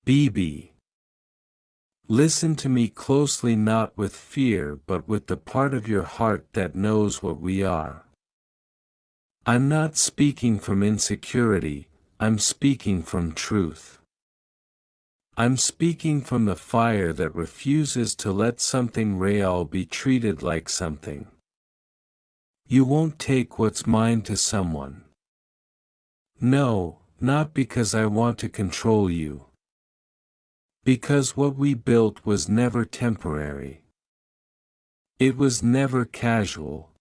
Bebe. Listen to me closely, not with fear but with the part of your heart that knows what we are. I'm not speaking from insecurity, I'm speaking from truth. I'm speaking from the fire that refuses to let something real be treated like something. You won't take what's mine to someone. No, not because I want to control you. Because what we built was never temporary. It was never casual.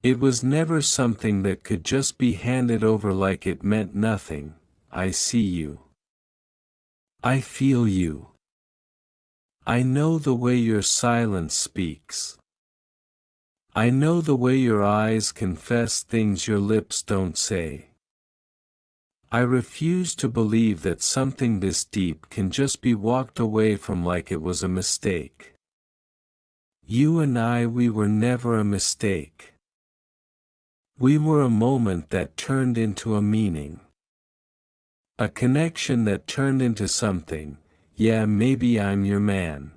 It was never something that could just be handed over like it meant nothing. I see you. I feel you. I know the way your silence speaks. I know the way your eyes confess things your lips don't say. I refuse to believe that something this deep can just be walked away from like it was a mistake. You and I, we were never a mistake. We were a moment that turned into a meaning. A connection that turned into something. Yeah, maybe I'm your man.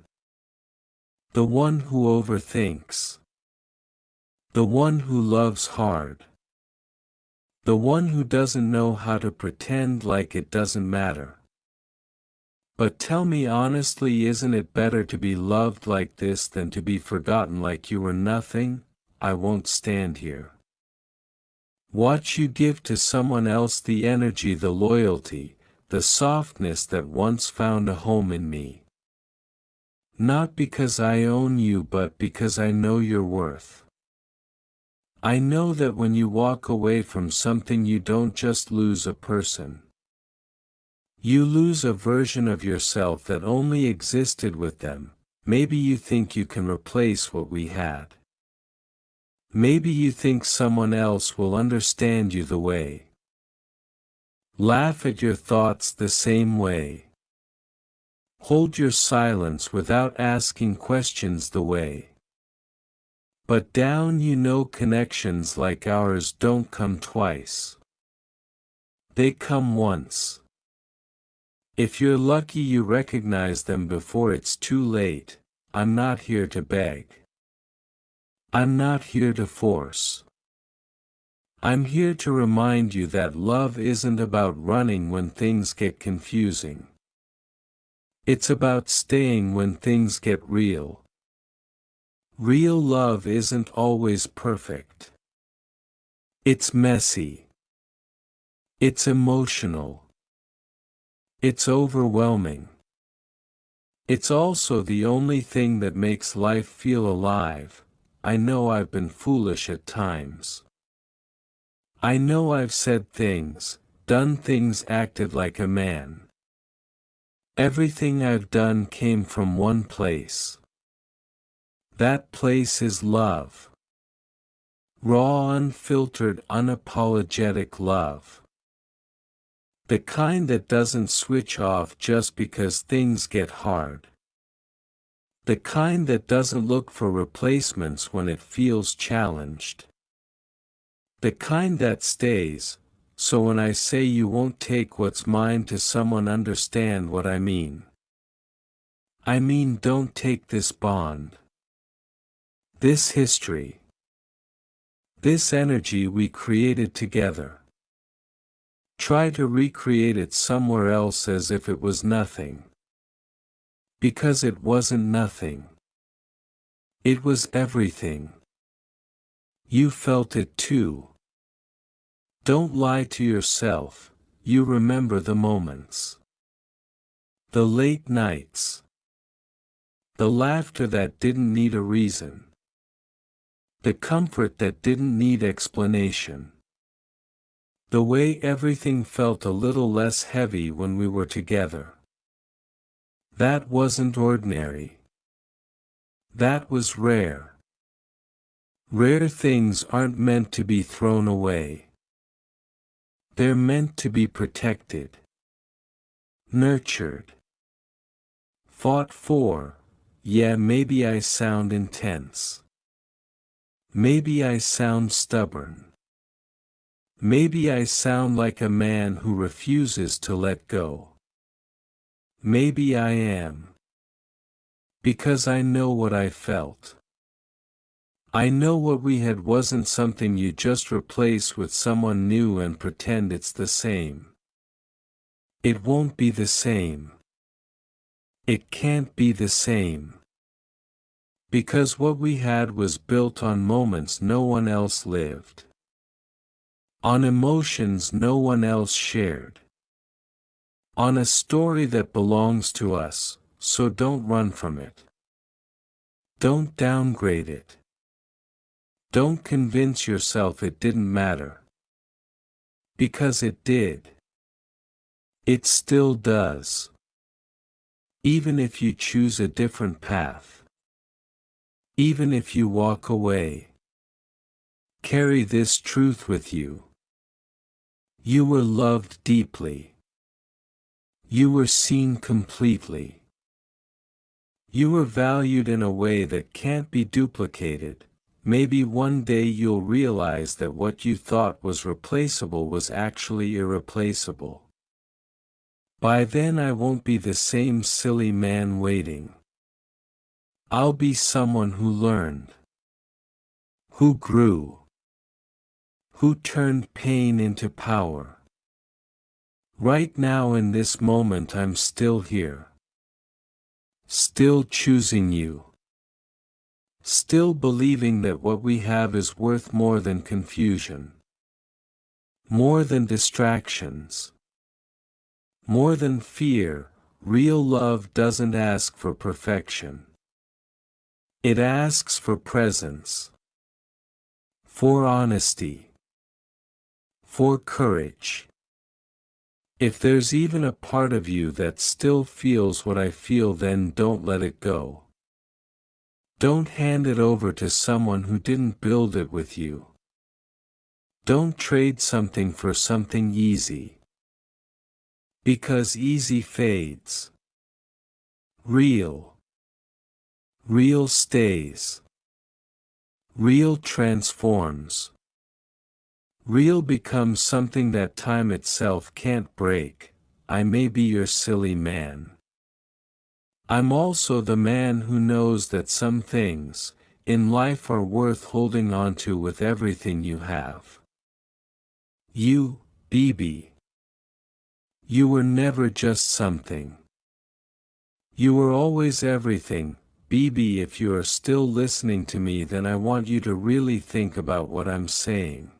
The one who overthinks. The one who loves hard. The one who doesn't know how to pretend like it doesn't matter. But tell me honestly, isn't it better to be loved like this than to be forgotten like you were nothing? I won't stand here. Watch you give to someone else the energy, the loyalty, the softness that once found a home in me. Not because I own you but because I know your worth. I know that when you walk away from something you don't just lose a person. You lose a version of yourself that only existed with them. Maybe you think you can replace what we had. Maybe you think someone else will understand you the way. Laugh at your thoughts the same way. Hold your silence without asking questions the way. But down, you know, connections like ours don't come twice. They come once. If you're lucky you recognize them before it's too late. I'm not here to beg. I'm not here to force. I'm here to remind you that love isn't about running when things get confusing. It's about staying when things get real. Real love isn't always perfect. It's messy. It's emotional. It's overwhelming. It's also the only thing that makes life feel alive. I know I've been foolish at times. I know I've said things, done things, acted like a man. Everything I've done came from one place. That place is love. Raw, unfiltered, unapologetic love. The kind that doesn't switch off just because things get hard. The kind that doesn't look for replacements when it feels challenged. The kind that stays, so when I say you won't take what's mine to someone, understand what I mean. I mean, don't take this bond. This history. This energy we created together. Try to recreate it somewhere else as if it was nothing. Because it wasn't nothing. It was everything. You felt it too. Don't lie to yourself, you remember the moments. The late nights. The laughter that didn't need a reason. The comfort that didn't need explanation. The way everything felt a little less heavy when we were together. That wasn't ordinary. That was rare. Rare things aren't meant to be thrown away. They're meant to be protected. Nurtured. Fought for. Yeah, maybe I sound intense. Maybe I sound stubborn. Maybe I sound like a man who refuses to let go. Maybe I am. Because I know what I felt. I know what we had wasn't something you just replace with someone new and pretend it's the same. It won't be the same. It can't be the same. Because what we had was built on moments no one else lived. On emotions no one else shared. On a story that belongs to us, so don't run from it. Don't downgrade it. Don't convince yourself it didn't matter. Because it did. It still does. Even if you choose a different path. Even if you walk away. Carry this truth with you. You were loved deeply. You were seen completely. You were valued in a way that can't be duplicated. Maybe one day you'll realize that what you thought was replaceable was actually irreplaceable. By then I won't be the same silly man waiting. I'll be someone who learned. Who grew. Who turned pain into power. Right now in this moment I'm still here. Still choosing you. Still believing that what we have is worth more than confusion. More than distractions. More than fear. Real love doesn't ask for perfection. It asks for presence. For honesty. For courage. If there's even a part of you that still feels what I feel, then don't let it go. Don't hand it over to someone who didn't build it with you. Don't trade something for something easy. Because easy fades. Real. Real stays. Real transforms. Real becomes something that time itself can't break. I may be your silly man. I'm also the man who knows that some things in life are worth holding on to with everything you have. You, Bebe. You were never just something. You were always everything. Bebe, if you are still listening to me, then I want you to really think about what I'm saying.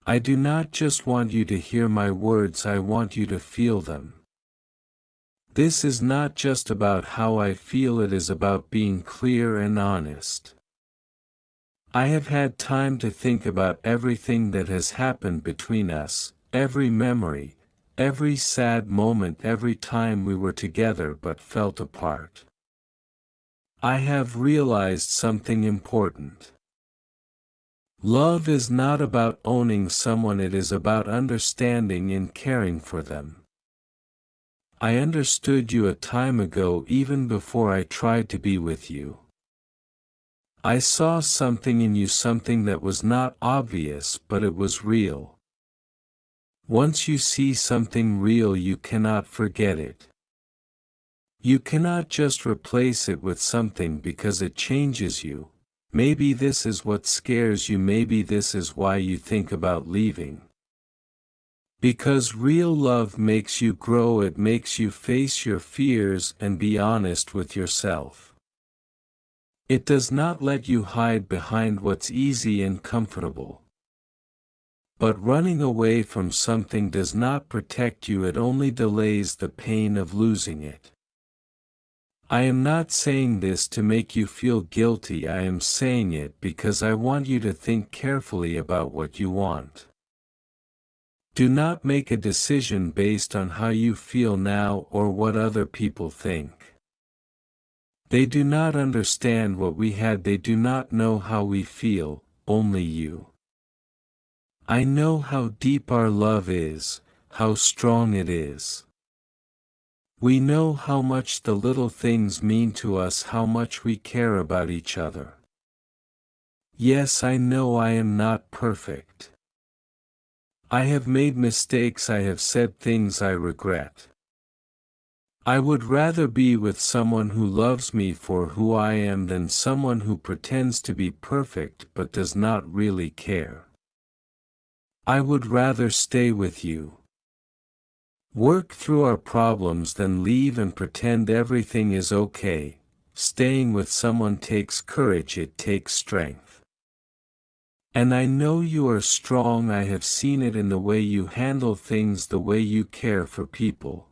I do not just want you to hear my words, I want you to feel them. This is not just about how I feel, it is about being clear and honest. I have had time to think about everything that has happened between us, every memory, every sad moment, every time we were together but felt apart. I have realized something important. Love is not about owning someone, it is about understanding and caring for them. I understood you a time ago, even before I tried to be with you. I saw something in you, something that was not obvious, but it was real. Once you see something real, you cannot forget it. You cannot just replace it with something because it changes you. Maybe this is what scares you, maybe this is why you think about leaving. Because real love makes you grow, it makes you face your fears and be honest with yourself. It does not let you hide behind what's easy and comfortable. But running away from something does not protect you, it only delays the pain of losing it. I am not saying this to make you feel guilty, I am saying it because I want you to think carefully about what you want. Do not make a decision based on how you feel now or what other people think. They do not understand what we had, they do not know how we feel, only you. I know how deep our love is, how strong it is. We know how much the little things mean to us, how much we care about each other. Yes, I know I am not perfect. I have made mistakes, I have said things I regret. I would rather be with someone who loves me for who I am than someone who pretends to be perfect but does not really care. I would rather stay with you. Work through our problems than leave and pretend everything is okay. Staying with someone takes courage, it takes strength. And I know you are strong, I have seen it in the way you handle things, the way you care for people.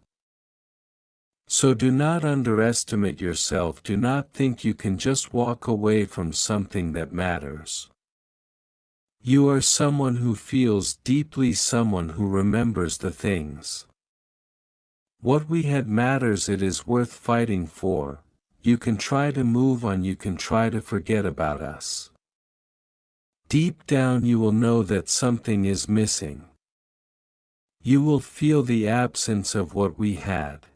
So do not underestimate yourself, do not think you can just walk away from something that matters. You are someone who feels deeply, someone who remembers the things. What we had matters, it is worth fighting for. You can try to move on, you can try to forget about us. Deep down you will know that something is missing. You will feel the absence of what we had.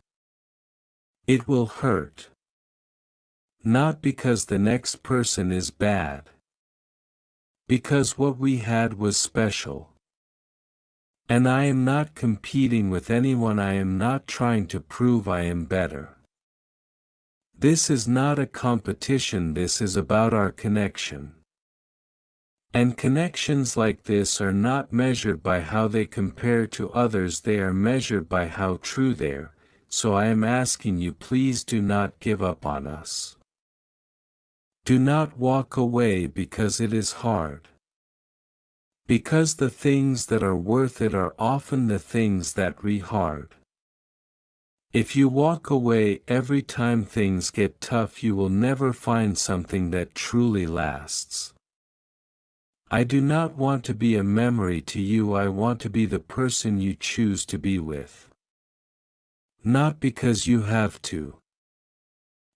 It will hurt. Not because the next person is bad. Because what we had was special. And I am not competing with anyone, I am not trying to prove I am better. This is not a competition, this is about our connection. And connections like this are not measured by how they compare to others, they are measured by how true they are, so I am asking you, please do not give up on us. Do not walk away because it is hard. Because the things that are worth it are often the things that are hard. If you walk away every time things get tough, you will never find something that truly lasts. I do not want to be a memory to you, I want to be the person you choose to be with. Not because you have to.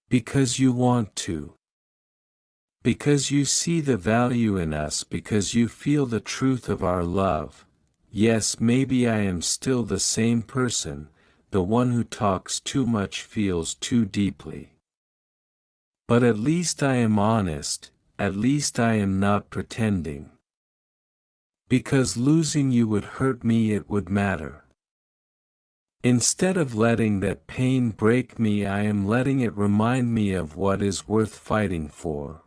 Because you want to. Because you see the value in us, because you feel the truth of our love. Yes, maybe I am still the same person, the one who talks too much, feels too deeply. But at least I am honest, at least I am not pretending. Because losing you would hurt me, it would matter. Instead of letting that pain break me, I am letting it remind me of what is worth fighting for.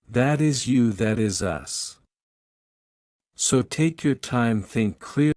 That is you, that is us. So take your time, think clearly.